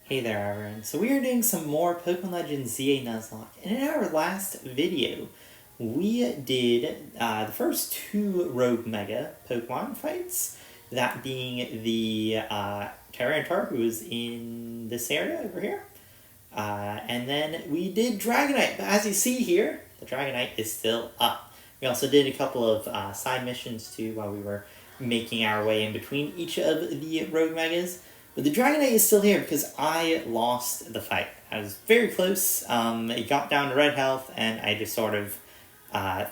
Hey there everyone. So we are doing some more Pokemon Legends ZA Nuzlocke. And in our last video, we did the first two Rogue Mega Pokemon fights. That being the Tyranitar, who is in this area over here. And then we did Dragonite. But as you see here, the Dragonite is still up. We also did a couple of side missions too while we were making our way in between each of the Rogue Megas. But the Dragonite is still here because I lost the fight. I was very close. It got down to red health, and I just sort of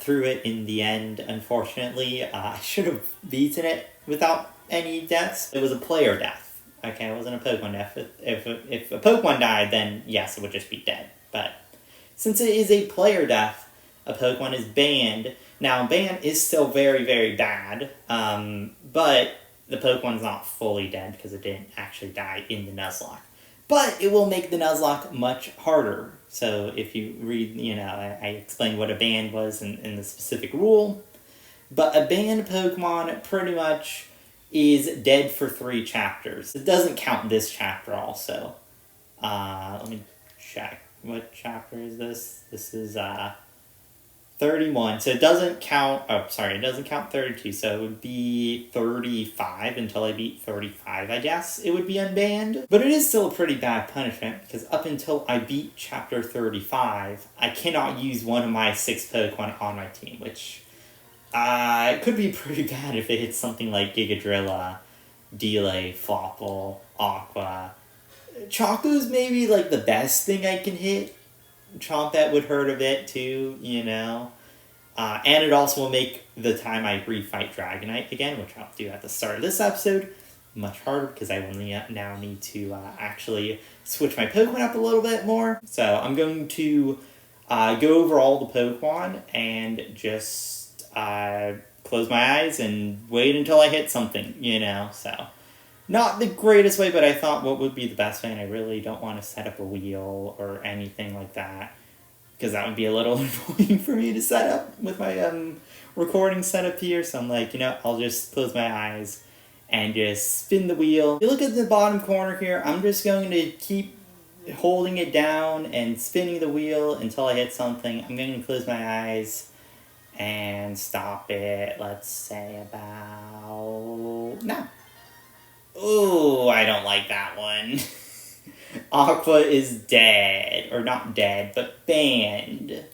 threw it in the end, unfortunately. I should have beaten it without any deaths. It was a player death. Okay, it wasn't a Pokemon death. If a Pokemon died, then yes, it would just be dead. But since it is a player death, a Pokemon is banned. Now, ban is still very, very bad, but the Pokemon's not fully dead because it didn't actually die in the Nuzlocke. But it will make the Nuzlocke much harder. So if you read, I explained what a ban was in the specific rule. But a banned Pokemon pretty much is dead for 3 chapters. It doesn't count this chapter also. Let me check. What chapter is this? This is 31, so it doesn't count, it doesn't count 32, so it would be 35 until I beat 35, I guess it would be unbanned. But it is still a pretty bad punishment, because up until I beat chapter 35, I cannot use one of my 6 Pokemon on my team, which it could be pretty bad if it hits something like Gigadrilla, Delay, Flopple, Aqua. Choco's maybe like the best thing I can hit. Chompet would hurt a bit too, and it also will make the time I refight Dragonite again, which I'll do at the start of this episode, much harder because I will now need to actually switch my Pokemon up a little bit more. So I'm going to go over all the Pokemon and just close my eyes and wait until I hit something, so... Not the greatest way, but I thought what would be the best way, and I really don't want to set up a wheel or anything like that, because that would be a little annoying for me to set up with my recording setup here, so I'm like, I'll just close my eyes and just spin the wheel. If you look at the bottom corner here, I'm just going to keep holding it down and spinning the wheel until I hit something. I'm going to close my eyes and stop it, let's say about now. Ooh, I don't like that one. Aqua is dead. Or not dead, but banned.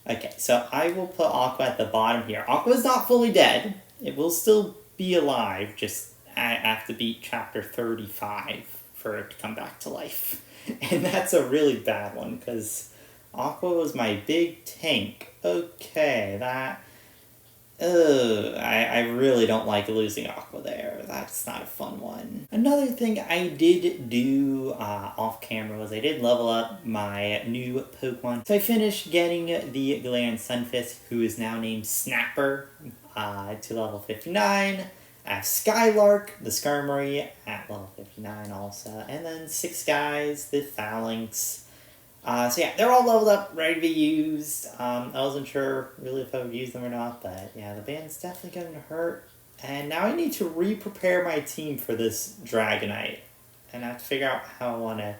Okay, so I will put Aqua at the bottom here. Aqua is not fully dead. It will still be alive, just I have to beat chapter 35 for it to come back to life. And that's a really bad one, because Aqua was my big tank. Okay, that... I really don't like losing Aqua there. That's not a fun one. Another thing I did do off camera was I did level up my new Pokemon. So I finished getting the Galarian Sunfist, who is now named Snapper, to level 59. I have Skylark, the Skarmory, at level 59 also. And then 6 guys, the Phalanx. So yeah, they're all leveled up, ready to be used. I wasn't sure really if I would use them or not, but yeah, the band's definitely going to hurt. And now I need to re-prepare my team for this Dragonite. And I have to figure out how I want to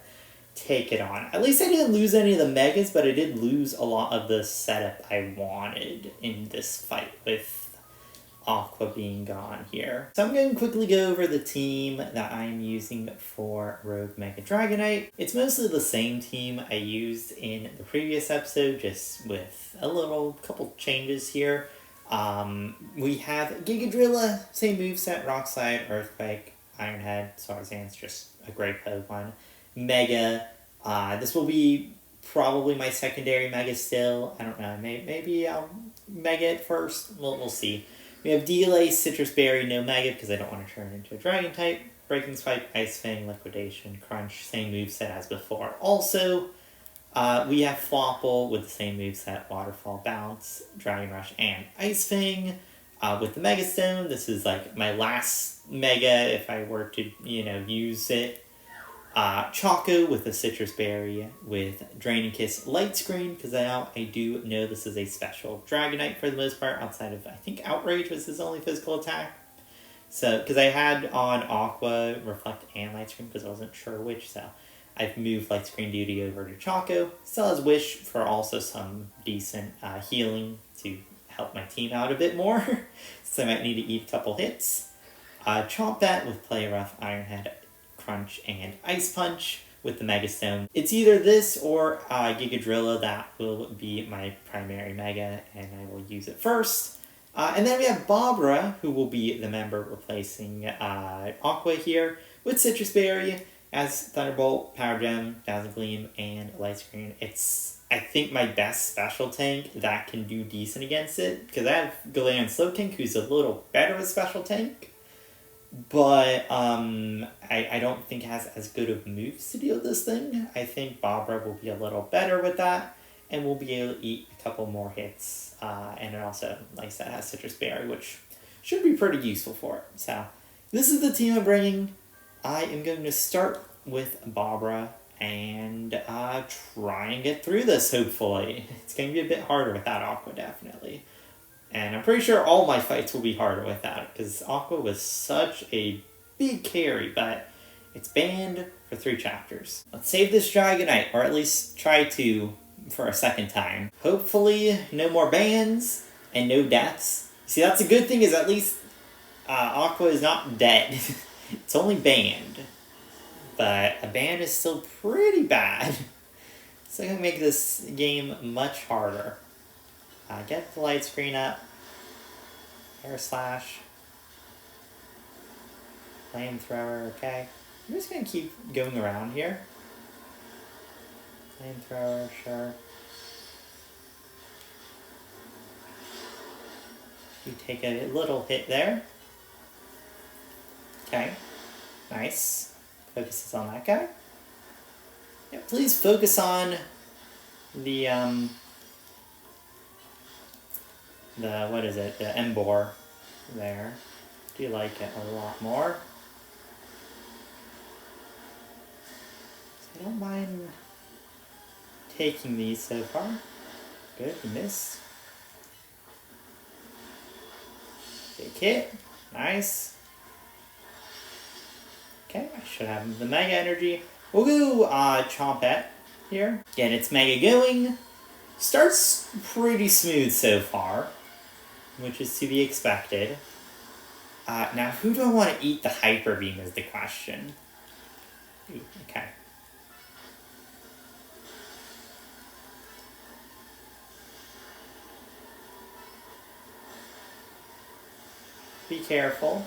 take it on. At least I didn't lose any of the Megas, but I did lose a lot of the setup I wanted in this fight with Aqua being gone here. So I'm going to quickly go over the team that I'm using for Rogue Mega Dragonite. It's mostly the same team I used in the previous episode, just with a couple changes here. We have Gigadrilla, same moveset, Rock Slide, Earthquake, Iron Head, Swarzan's just a great Pokemon. Mega, this will be probably my secondary Mega still. I don't know, maybe I'll Mega it first, we'll see. We have Delay, Citrus Berry, no Mega because I don't want to turn into a Dragon type. Breaking Spike, Ice Fang, Liquidation, Crunch, same moveset as before. Also, we have Flopple with the same moveset, Waterfall, Bounce, Dragon Rush, and Ice Fang. With the Mega Stone, this is like my last Mega if I were to, use it. Choco with a Citrus Berry, with Draining Kiss, Light Screen, because I do know this is a special Dragonite for the most part, outside of, I think, Outrage was his only physical attack. So, because I had on Aqua, Reflect, and Light Screen because I wasn't sure which, so I've moved Light Screen duty over to Choco. Still has Wish for also some decent healing to help my team out a bit more, so I might need to eat a couple hits. Chomp that with Play Rough, Iron Head, Crunch, and Ice Punch with the Mega Stone. It's either this or Giga Drilla that will be my primary Mega, and I will use it first. And then we have Barbara, who will be the member replacing Aqua here, with Citrus Berry as Thunderbolt, Power Gem, Dazzle Gleam, and Light Screen. It's, I think, my best special tank that can do decent against it, because I have Galarian Slowking, who's a little better with special tank, but I don't think it has as good of moves to deal with this thing. I think Barbara will be a little better with that, and we'll be able to eat a couple more hits. And it also, like I said, has Citrus Berry, which should be pretty useful for it. So, this is the team I'm bringing. I am going to start with Barbara and try and get through this, hopefully. It's going to be a bit harder without Aqua, definitely. And I'm pretty sure all my fights will be harder without it, because Aqua was such a big carry, but it's banned for 3 chapters. Let's save this Dragonite, or at least try to for a second time. Hopefully, no more bans and no deaths. See, that's a good thing, is at least Aqua is not dead. It's only banned. But a ban is still pretty bad. So I'm going to make this game much harder. Get the Light Screen up. Air Slash. Flamethrower, okay. I'm just going to keep going around here. Flamethrower, sure. You take a little hit there. Okay. Nice. Focuses on that guy. Yeah, please focus on the what is it? The Embor there. Do like it a lot more. So I don't mind taking these so far. Good, you missed. Big hit. Nice. Okay, I should have the Mega Energy. We'll go Chompette here. Get its Mega going. Starts pretty smooth so far, which is to be expected. Now, who do I want to eat the Hyper Beam is the question. Ooh, okay. Be careful.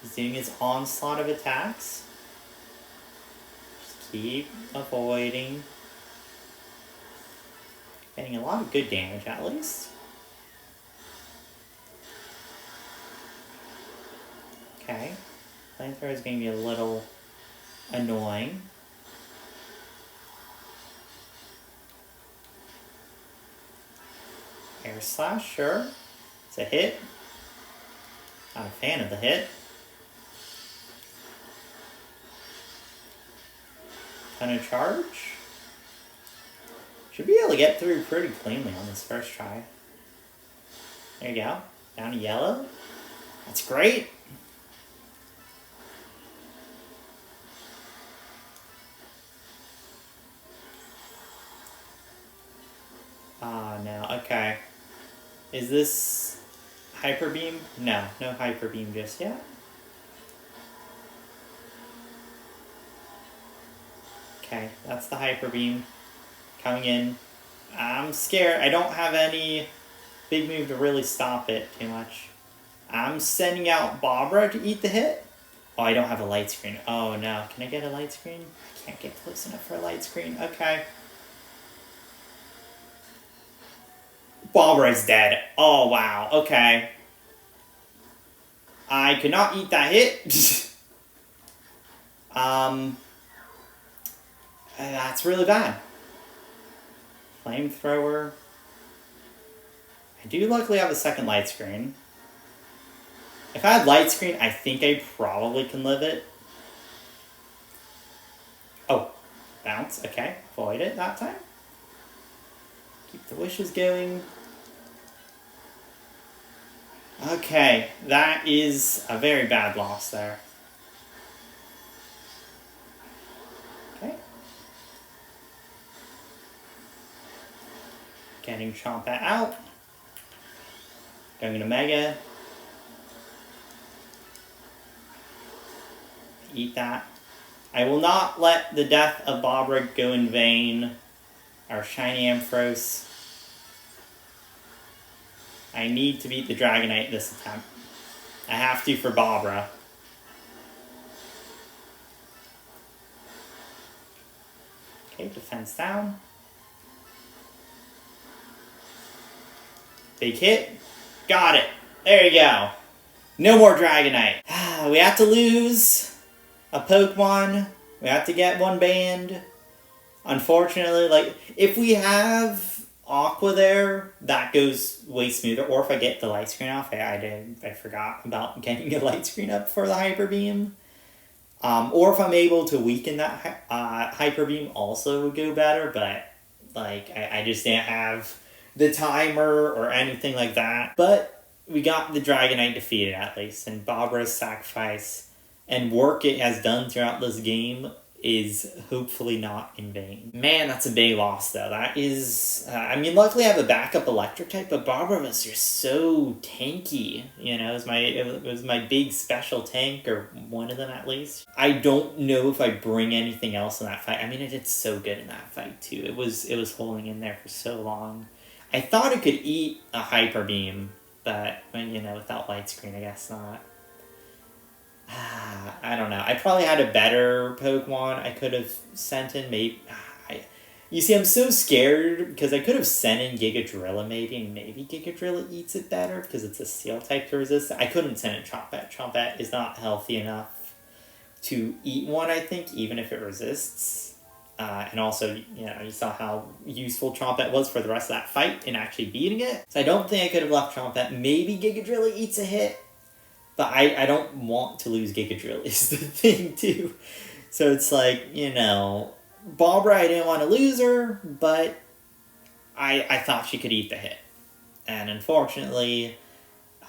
He's doing his onslaught of attacks. Just keep avoiding. Getting a lot of good damage at least. Okay. Flamethrower is going to be a little annoying. Air Slash, sure. It's a hit. Not a fan of the hit. Ton of charge. Should be able to get through pretty cleanly on this first try. There you go. Down to yellow. That's great. No, okay. Is this Hyper Beam? No, no Hyper Beam just yet. Okay, that's the Hyper Beam coming in. I'm scared. I don't have any big move to really stop it too much. I'm sending out Barbara to eat the hit. Oh, I don't have a Light Screen. Oh no, can I get a Light Screen? I can't get close enough for a Light Screen. Okay. Barbara is dead. Oh wow, okay. I could not eat that hit. That's really bad. Flamethrower. I do luckily have a second Light Screen. If I had Light Screen, I think I probably can live it. Oh, bounce. Okay, avoid it that time. Keep the wishes going. Okay, that is a very bad loss there. Okay. Getting Chompet out. Going to Mega. Eat that. I will not let the death of Barbara go in vain. Our shiny Ampharos. I need to beat the Dragonite this attempt. I have to for Barbara. Okay, defense down. Big hit. Got it. There you go. No more Dragonite. We have to lose a Pokemon. We have to get one banned. Unfortunately, like, if we have Aqua there, that goes way smoother. Or if I get the light screen off, I forgot about getting a light screen up for the Hyper Beam. Or if I'm able to weaken that Hyper Beam, also would go better. But, like, I just didn't have the timer or anything like that. But we got the Dragonite defeated at least. And Barbara's sacrifice and work it has done throughout this game is hopefully not in vain. Man, that's a big loss though. That is, I mean, luckily I have a backup electric type, but Barbara was just so tanky. You know, it was my big special tank, or one of them at least. I don't know if I bring anything else in that fight. I mean, it did so good in that fight too. It was holding in there for so long. I thought it could eat a Hyper Beam, but, you know, without light screen, I guess not. I don't know. I probably had a better Pokemon I could have sent in. Maybe. You see, I'm so scared because I could have sent in Gigadrilla maybe, and maybe Gigadrilla eats it better because it's a Steel type to resist. I couldn't send in Chompet. Chompet is not healthy enough to eat one, I think, even if it resists. And also, you know, you saw how useful Chompet was for the rest of that fight in actually beating it. So I don't think I could have left Chompet. Maybe Gigadrilla eats a hit. But I don't want to lose Gigadrill is the thing, too. So it's like, you know, Barbara, I didn't want to lose her, but I thought she could eat the hit. And unfortunately,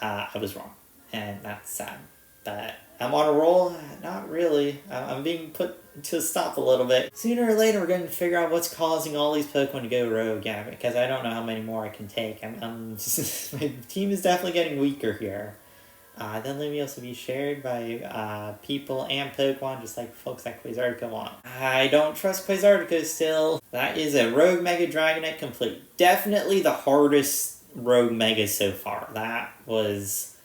I was wrong. And that's sad. But I'm on a roll? Not really. I'm being put to stop a little bit. Sooner or later, we're going to figure out what's causing all these Pokemon to go rogue, yeah, because I don't know how many more I can take. My team is definitely getting weaker here. Then let me also be shared by people and Pokemon, just like folks like Quasartico want. I don't trust Quasartico still. That is a Rogue Mega Dragonite complete. Definitely the hardest Rogue Mega so far. That was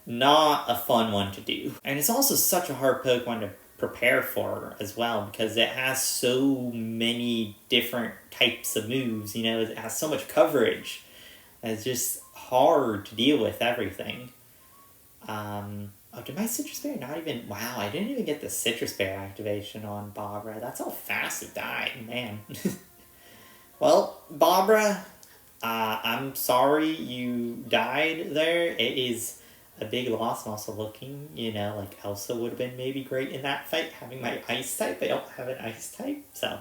not a fun one to do. And it's also such a hard Pokemon to prepare for as well, because it has so many different types of moves, you know, it has so much coverage. It's just hard to deal with everything. Oh, did my Citrus Berry not even... Wow, I didn't even get the Citrus Berry activation on Barbara. That's how fast it died, man. Well, Barbara, I'm sorry you died there. It is a big loss. I'm also looking, you know, like Elsa would have been maybe great in that fight, having my Ice type. I don't have an Ice type, so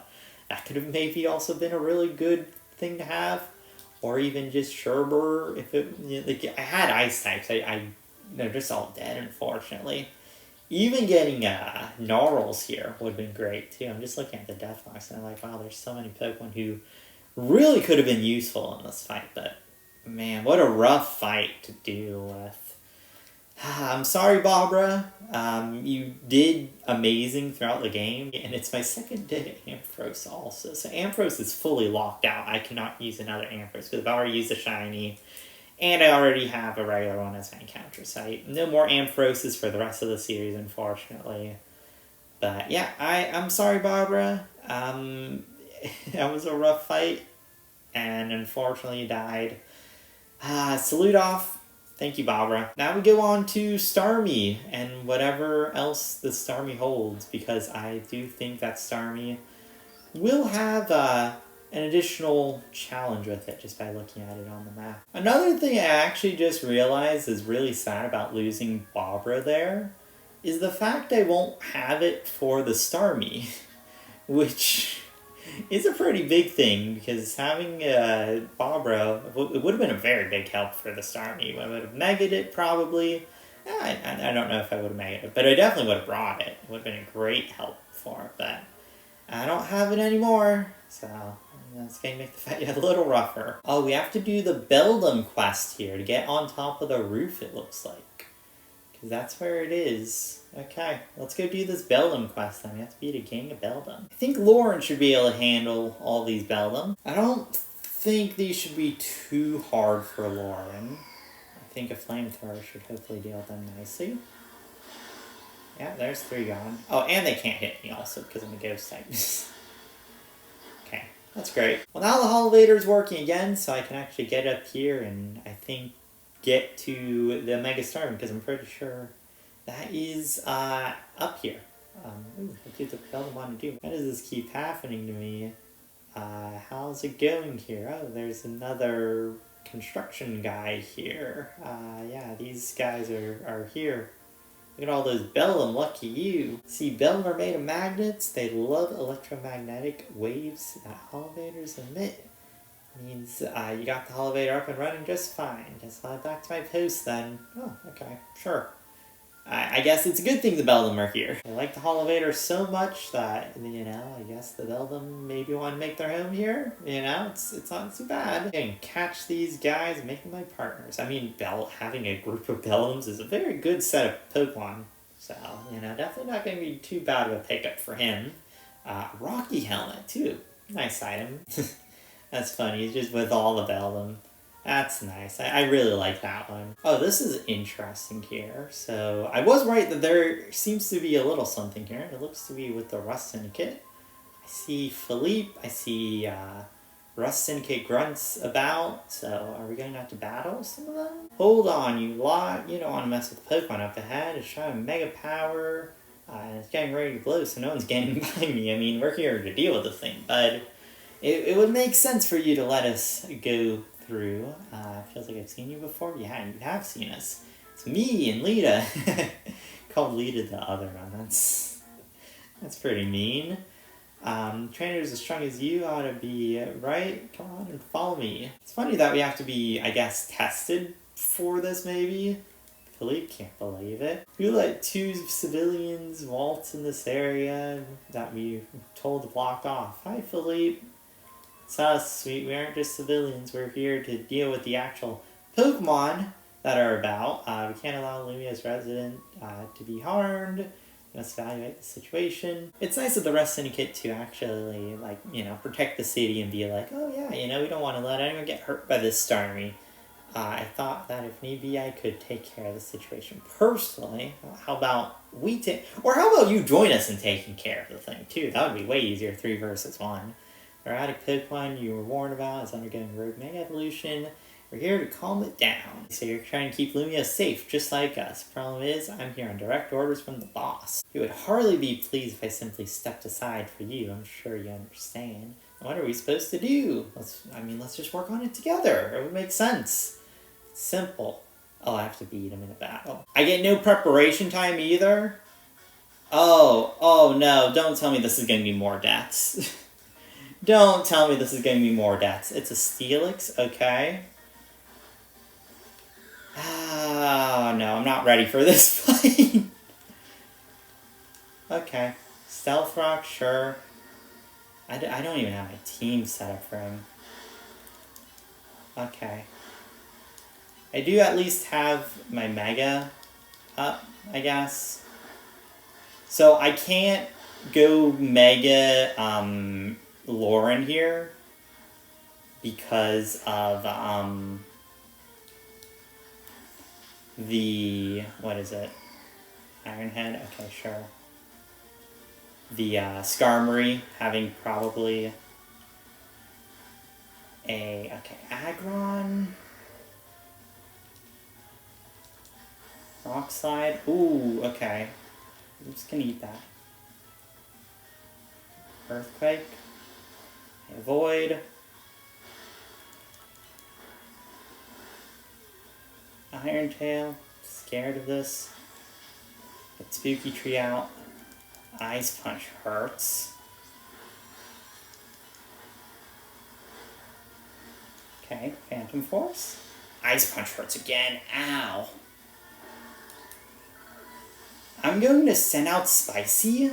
that could have maybe also been a really good thing to have. Or even just Sherbert, if it... You know, like, I had Ice types. They're just all dead, unfortunately. Even getting Gnarls here would have been great, too. I'm just looking at the death box, and I'm like, wow, there's so many Pokemon who really could have been useful in this fight. But, man, what a rough fight to deal with. I'm sorry, Barbara. You did amazing throughout the game, and it's my second day at Ampharos also. So Ampharos is fully locked out. I cannot use another Ampharos, because I've already used a shiny. And I already have a regular one as my encounter site. No more Amphrosis for the rest of the series, unfortunately. But yeah, I'm sorry, Barbara. That was a rough fight. And unfortunately, you died. Salute off. Thank you, Barbara. Now we go on to Starmie and whatever else the Starmie holds. Because I do think that Starmie will have... an additional challenge with it just by looking at it on the map. Another thing I actually just realized is really sad about losing Barbara there is the fact I won't have it for the Starmie, which is a pretty big thing, because having Barbara, it would have been a very big help for the Starmie. I would have megged it, probably. I don't know if I would have megged it, but I definitely would have brought it. It would have been a great help for it, but I don't have it anymore, so that's going to make the fight a little rougher. Oh, we have to do the Beldum quest here to get on top of the roof, it looks like. Because that's where it is. Okay, let's go do this Beldum quest then. We have to beat a gang of Beldum. I think Lauren should be able to handle all these Beldum. I don't think these should be too hard for Lauren. I think a flamethrower should hopefully deal with them nicely. Yeah, there's 3 gone. Oh, and they can't hit me also because I'm a ghost type. Okay, that's great. Well, now the elevator's working again, so I can actually get up here and I think get to the Mega Starmie, because I'm pretty sure that is up here. Let's see what the Beldum want to do. Why does this keep happening to me? How's it going here? Oh, there's another construction guy here. Yeah, these guys are here. Look at all those Beldum, lucky you. See, Beldum are made of magnets. They love electromagnetic waves that elevators emit. Means you got the elevator up and running just fine. Just back to my post then. Oh, okay, sure. I guess it's a good thing the Beldum are here. I like the elevator so much that, you know, I guess the Beldum maybe want to make their home here. You know, it's not too bad. I can catch these guys and make them my partners. I mean, having a group of Beldums is a very good set of Pokemon. So, you know, definitely not going to be too bad of a pickup for him. Rocky helmet, too. Nice item. That's funny. He's just with all the Beldum. That's nice. I really like that one. Oh, this is interesting here. So, I was right that there seems to be a little something here. It looks to be with the Rust Syndicate. I see Philippe. I see Rust Syndicate grunts about. So, are we going to have to battle some of them? Hold on, you lot. You don't want to mess with the Pokemon up ahead. It's showing Mega Power. And it's getting ready to blow, so no one's getting by me. I mean, we're here to deal with the thing, bud. It would make sense for you to let us go through. Feels like I've seen you before. Yeah, you have seen us. It's me and Lita. Called Lita the other one. That's pretty mean. Trainers as strong as you ought to be right. Come on and follow me. It's funny that we have to be, I guess, tested for this maybe. Philippe can't believe it. We let 2 civilians waltz in this area that we told to block off. Hi, Philippe. It's us, we aren't just civilians. We're here to deal with the actual Pokemon that are about. We can't allow Lumia's resident to be harmed. We must evaluate the situation. It's nice of the Rust Syndicate to actually, like, you know, protect the city and be like, oh yeah, you know, we don't want to let anyone get hurt by this Starmie. I thought that if need be, I could take care of the situation personally. How about we take... Or how about you join us in taking care of the thing, too? That would be way easier, 3 versus 1. Erratic Pokemon you were warned about is undergoing rogue mega evolution. We're here to calm it down. So you're trying to keep Lumia safe, just like us. Problem is, I'm here on direct orders from the boss. You would hardly be pleased if I simply stepped aside for you. I'm sure you understand. What are we supposed to do? Let's just work on it together. It would make sense. It's simple. Oh, I have to beat him in a battle. I get no preparation time either? Oh no, don't tell me this is going to be more deaths. Don't tell me this is going to be more deaths. It's a Steelix, okay. Oh, no, I'm not ready for this fight. Okay. Stealth Rock, sure. I don't even have my team set up for him. Okay. I do at least have my Mega up, I guess. So I can't go Mega, Lauren here because of the what is it? Ironhead? Okay, sure. The Skarmory having probably a Aggron. Rock Slide. Ooh, okay. I'm just gonna eat that. Earthquake. Avoid. Iron Tail. Scared of this. Get Spooky Tree out. Ice Punch hurts. Okay, Phantom Force. Ice Punch hurts again. Ow. I'm going to send out Spicy.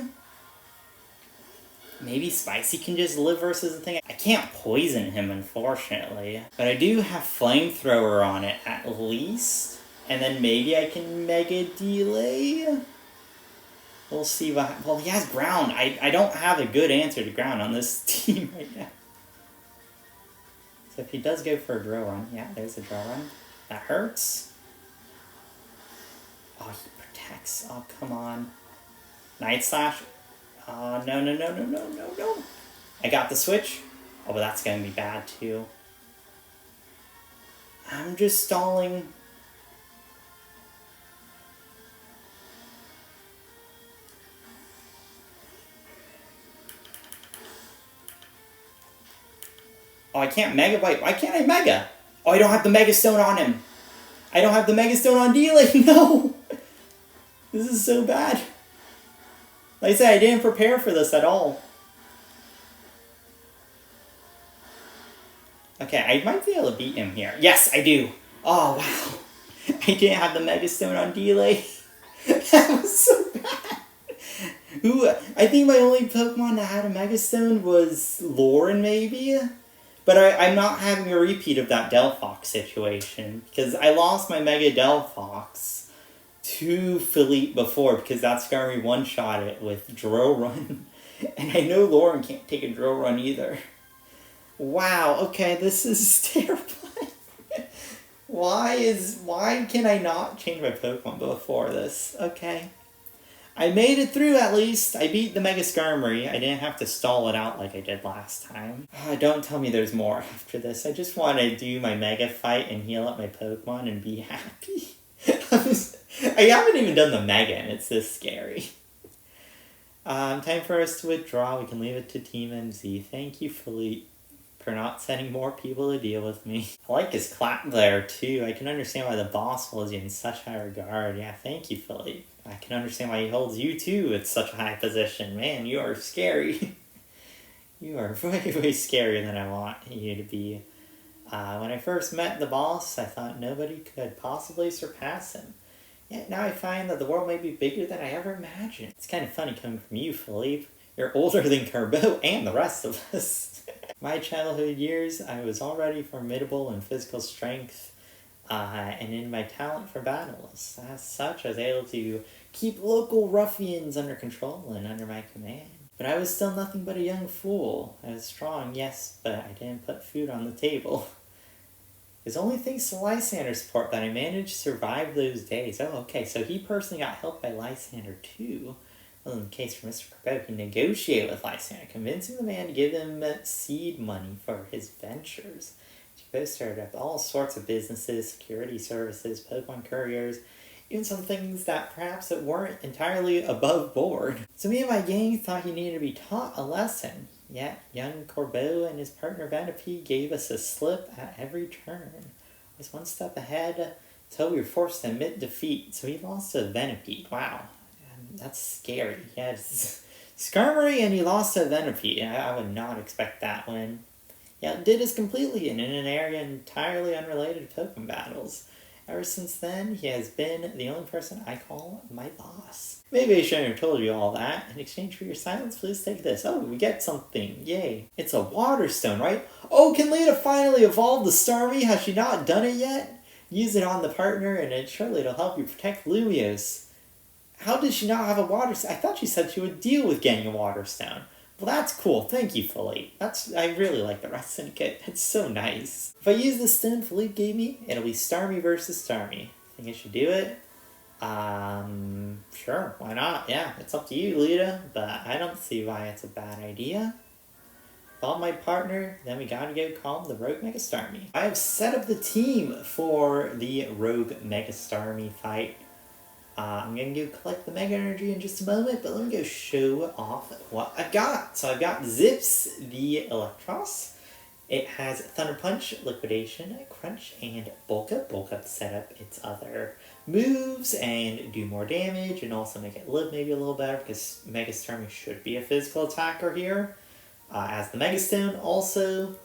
Maybe Spicy can just live versus the thing. I can't poison him, unfortunately. But I do have Flamethrower on it, at least. And then maybe I can Mega Delay? We'll see what... Well, he has Ground. I don't have a good answer to Ground on this team right now. So if he does go for a Drill Run... Yeah, there's a Drill Run. That hurts. Oh, he protects. Oh, come on. Night Slash... no. I got the switch. Oh, but that's going to be bad, too. I'm just stalling. Oh, I can't Mega Bite. Why can't I Mega? Oh, I don't have the Mega Stone on him. I don't have the Mega Stone on Delay. No! This is so bad. Like I said, I didn't prepare for this at all. Okay, I might be able to beat him here. Yes, I do. Oh, wow. I didn't have the Mega Stone on Delay. That was so bad. I think my only Pokemon that had a Mega Stone was Lauren, maybe? But I'm not having a repeat of that Delphox situation. Because I lost my Mega Delphox to Philippe before, because that Starmie one-shot it with Drill Run. And I know Lauren can't take a Drill Run either. Wow, okay, this is terrifying. Why can I not change my Pokemon before this? Okay. I made it through at least. I beat the Mega Skarmory. I didn't have to stall it out like I did last time. Don't tell me there's more after this. I just want to do my Mega fight and heal up my Pokemon and be happy. I haven't even done the Mega and it's this scary. Time for us to withdraw. We can leave it to Team MZ. Thank you, Philippe, for not sending more people to deal with me. I like his clap there, too. I can understand why the boss holds you in such high regard. Yeah, thank you, Philippe. I can understand why he holds you, too, at such a high position. Man, you are scary. You are way, way scarier than I want you to be. When I first met the boss, I thought nobody could possibly surpass him. Yet now I find that the world may be bigger than I ever imagined. It's kind of funny coming from you, Philippe. You're older than Carbo and the rest of us. My childhood years, I was already formidable in physical strength and in my talent for battles. As such, I was able to keep local ruffians under control and under my command. But I was still nothing but a young fool. I was strong, yes, but I didn't put food on the table. It was only thanks to Lysander's support that I managed to survive those days. Oh, okay, so he personally got helped by Lysander too. Well, in the case for Mr. Carbo, he negotiated with Lysander, convincing the man to give him seed money for his ventures. Carbo started up all sorts of businesses, security services, Pokemon couriers, even some things that perhaps weren't entirely above board. So me and my gang thought he needed to be taught a lesson. Yet young Corbeau and his partner Vanapee gave us a slip at every turn. I was one step ahead until we were forced to admit defeat, so he lost to Vanapee. Wow, that's scary. He had Skarmory and he lost to Vanapee. I would not expect that win. Yeah, did this completely and in an area entirely unrelated to Pokemon battles. Ever since then, he has been the only person I call my boss. Maybe I shouldn't have told you all that. In exchange for your silence, please take this. Oh, we get something. Yay. It's a Water Stone, right? Oh, can Lita finally evolve the Starmie? Has she not done it yet? Use it on the partner, and surely it'll help you protect Lumios. How does she not have a Water Stone? I thought she said she would deal with getting a Water Stone. Well, that's cool. Thank you, Philippe. I really like the Rest Syndicate. It's so nice. If I use the stone Philippe gave me, it'll be Starmie versus Starmie. Think I should do it? Sure. Why not? Yeah, it's up to you, Lita. But I don't see why it's a bad idea. Call my partner, then we gotta go call him the Rogue Mega Starmie. I have set up the team for the Rogue Mega Starmie fight. I'm going to go collect the Mega Energy in just a moment, but let me go show off what I've got. So I've got Zips the Electros. It has Thunder Punch, Liquidation, Crunch, and Bulk Up. Bulk Up to set up its other moves and do more damage and also make it live maybe a little better because Mega Starmie should be a physical attacker here. As the Mega Stone also,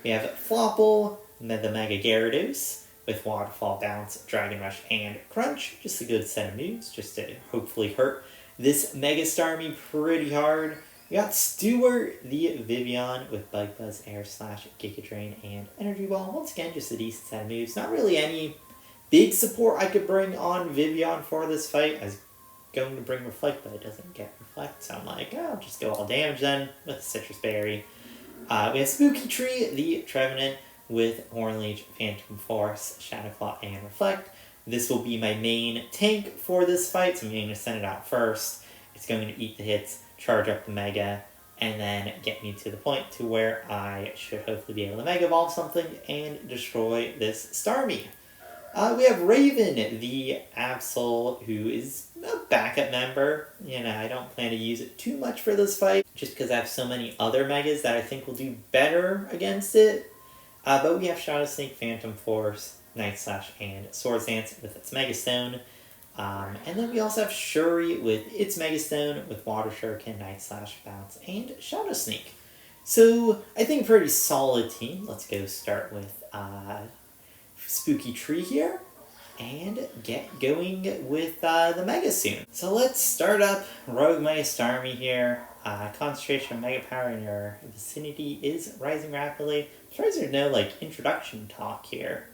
we have Flopple, And then the Mega Gyarados with Waterfall, Bounce, Dragon Rush, and Crunch. Just a good set of moves, just to hopefully hurt this Mega Starmie pretty hard. We got Stewart the Vivian with Bug Buzz, Air Slash, Giga Drain, and Energy Ball. Once again, just a decent set of moves. Not really any big support I could bring on Vivian for this fight. I was going to bring Reflect, but it doesn't get Reflect, so I'm like, oh, I'll just go all damage then with Citrus Berry. We have Spooky Tree the Trevenant with Horn Leech, Phantom Force, Shadow Claw, and Reflect. This will be my main tank for this fight, so I'm going to send it out first. It's going to eat the hits, charge up the Mega, and then get me to the point to where I should hopefully be able to Mega Evolve something and destroy this Starmie. We have Raven, the Absol, who is a backup member. You know, I don't plan to use it too much for this fight, just because I have so many other Megas that I think will do better against it. But we have Shadow Sneak, Phantom Force, Night Slash, and Swords Dance with its Mega Stone. And then we also have Shuri with its Mega Stone with Water Shuriken, Night Slash, Bounce, and Shadow Sneak. So I think pretty solid team. Let's go start with Spooky Tree here and get going with the Mega soon. So let's start up Rogue Mega Starmie here. Concentration of Mega Power in your vicinity is rising rapidly. I'm surprised there's no like introduction talk here.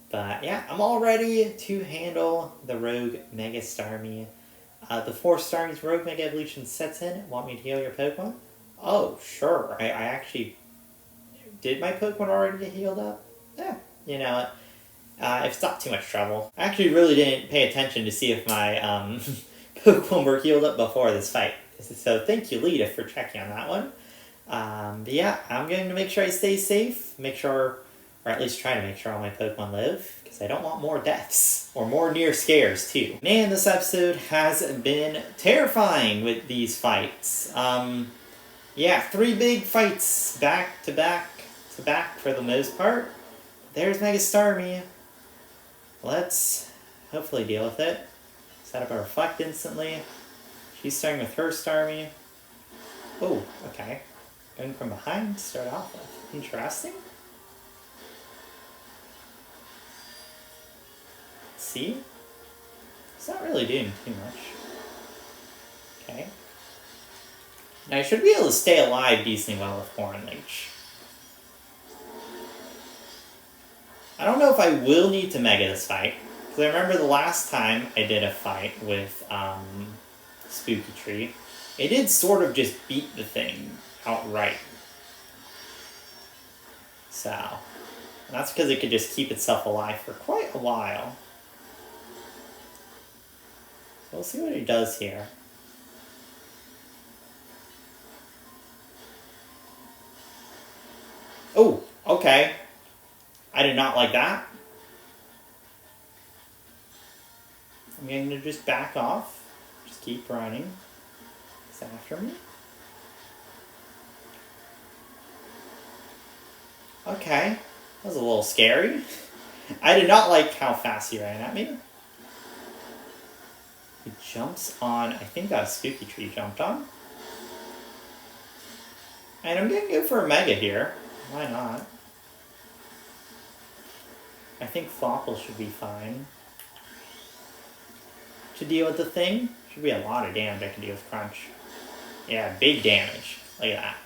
But yeah, I'm all ready to handle the Rogue Mega Starmie. The 4 Starmie's Rogue Mega Evolution sets in. Want me to heal your Pokemon? Oh, sure. I actually... Did my Pokemon already get healed up? Yeah, you know what? If it's not too much trouble. I actually really didn't pay attention to see if my Pokemon were healed up before this fight. So thank you, Lita, for checking on that one. But yeah, I'm going to make sure I stay safe. Make sure, or at least try to make sure all my Pokemon live. Because I don't want more deaths. Or more near scares, too. Man, this episode has been terrifying with these fights. Yeah, 3 big fights back to back to back for the most part. There's Mega Starmie. Let's hopefully deal with it. Set up a Reflect instantly. She's starting with her Starmie. Oh, okay. Going from behind to start off with. Interesting. See? It's not really doing too much. Okay. Now I should be able to stay alive decently well with Horn Leech. I don't know if I will need to Mega this fight. Because I remember the last time I did a fight with Spooky Tree, it did sort of just beat the thing outright. So, and that's because it could just keep itself alive for quite a while. So we'll see what he does here. Oh, okay. I did not like that. I'm going to just back off. Just keep running. It's after me. Okay. That was a little scary. I did not like how fast he ran at me. He jumps on, I think that was Spooky Tree jumped on. And I'm going to go for a Mega here. Why not? I think Flopple should be fine. To deal with the thing, should be a lot of damage I can deal with Crunch. Yeah, big damage. Look at that.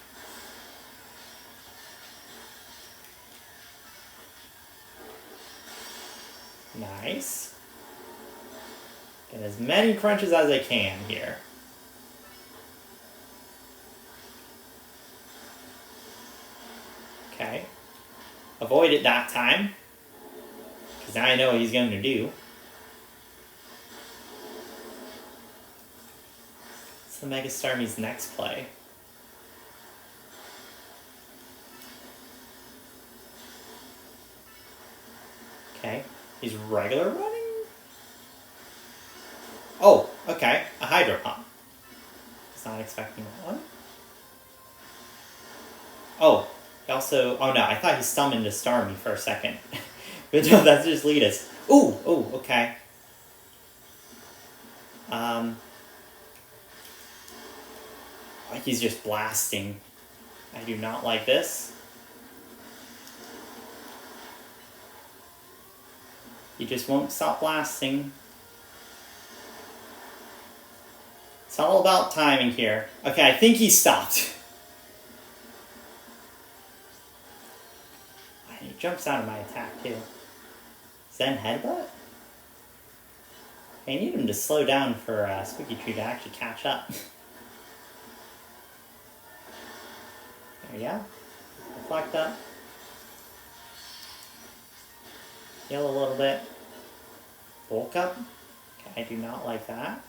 Nice. Get as many crunches as I can here. Okay. Avoid it that time. Because now I know what he's going to do. It's the Mega Starmie's next play. Okay. He's regular running? Oh, okay. A Hydro Pump. Was not expecting that one. Oh, he also... Oh no, I thought he summoned a Starmie for a second. But no, that's just Lita's. Ooh, oh, okay. He's just blasting. I do not like this. He just won't stop blasting. It's all about timing here. Okay, I think he stopped. He jumps out of my attack, too. Zen Headbutt? I need him to slow down for Squeaky Tree to actually catch up. There we go. Reflect up. Heal a little bit. Bulk up. Okay, I do not like that.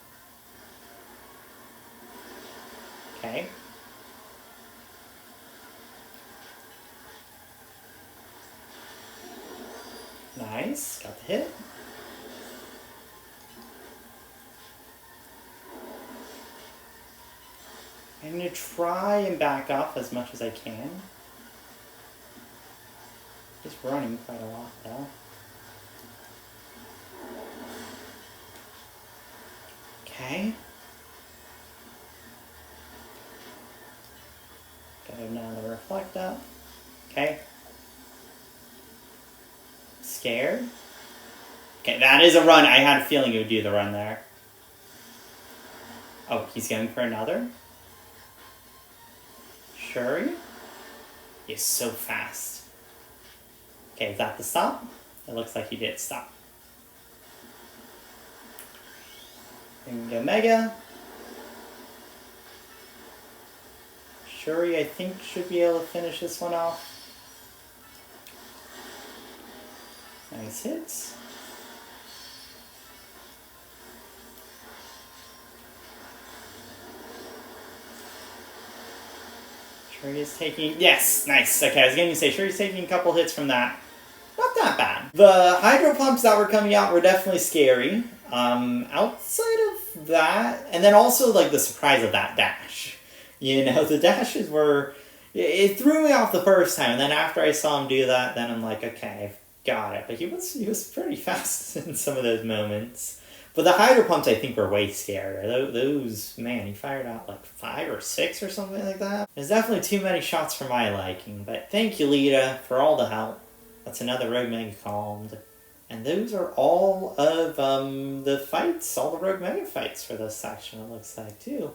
Okay. Nice. Got the hit. I'm going to try and back off as much as I can. Just running quite a lot, though. Okay. Got another reflect up. Okay. Scared. Okay, that is a run. I had a feeling he would do the run there. Oh, he's going for another? Shuri? He's so fast. Okay, is that the stop? It looks like he did stop. And go Mega. Shuri, I think, should be able to finish this one off. Nice hits. Shuri is taking... Yes! Nice! Okay, I was going to say, Shuri's taking a couple hits from that. Not that bad. The Hydro Pumps that were coming out were definitely scary. Outside of that... And then also, like, the surprise of that dash. You know, the dashes were... It threw me off the first time, and then after I saw him do that, then I'm like, okay, got it. But he was pretty fast in some of those moments. But the Hydro Pumps, I think, were way scarier. Those, man, he fired out like 5 or 6 or something like that. There's definitely too many shots for my liking. But thank you, Lita, for all the help. That's another Rogue Mega calmed. And those are all of the fights, all the Rogue Mega fights for this section, it looks like, too.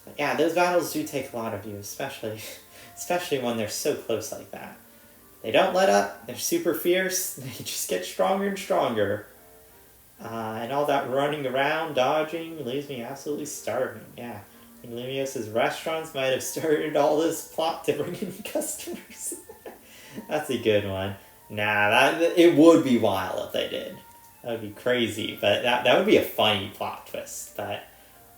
But yeah, those battles do take a lot of you, especially when they're so close like that. They don't let up. They're super fierce. They just get stronger and stronger. And all that running around, dodging, leaves me absolutely starving. Yeah. I think Lumios's restaurants might have started all this plot to bring in customers. That's a good one. Nah, it would be wild if they did. That would be crazy. But that would be a funny plot twist. But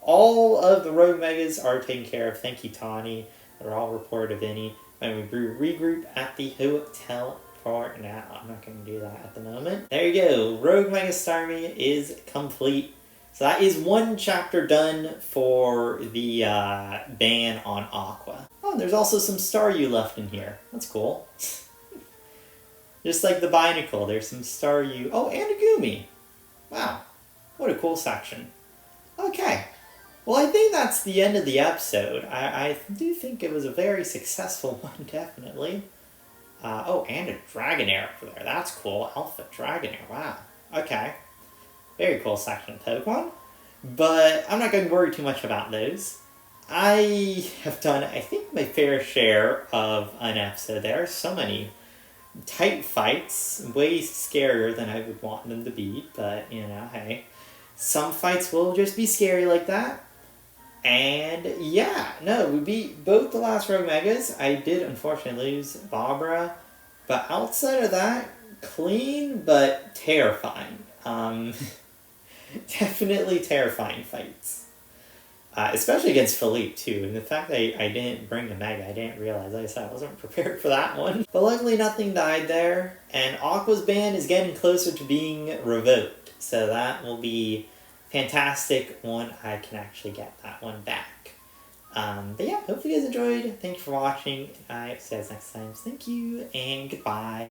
all of the Rogue Megas are taken care of. Thank you, Tawny. They're all reported of any. And we regroup at the hotel for now. I'm not going to do that at the moment. There you go. Rogue Mega Starmie is complete. So that is one chapter done for the ban on Aqua. Oh, and there's also some Staryu left in here. That's cool. Just like the Binacle, there's some Staryu. Oh, and a Gumi. Wow. What a cool section. Okay. Well, I think that's the end of the episode. I do think it was a very successful one, definitely. Oh, and a Dragonair over there. That's cool. Alpha Dragonair. Wow. Okay. Very cool section of Pokemon. But I'm not going to worry too much about those. I have done, I think, my fair share of an episode there. So many tight fights. Way scarier than I would want them to be. But, you know, hey. Some fights will just be scary like that. And yeah, no, we beat both the last Rogue Megas. I did unfortunately lose Barbara, but outside of that, clean but terrifying. Definitely terrifying fights. Especially against Philippe too, and the fact that I didn't bring the Mega, I didn't realize, like I said, I wasn't prepared for that one. But luckily nothing died there, and Aqua's ban is getting closer to being revoked, so that will be fantastic when I can actually get that one back. But yeah, hopefully you guys enjoyed. Thank you for watching. I see you guys next time. Thank you, and goodbye.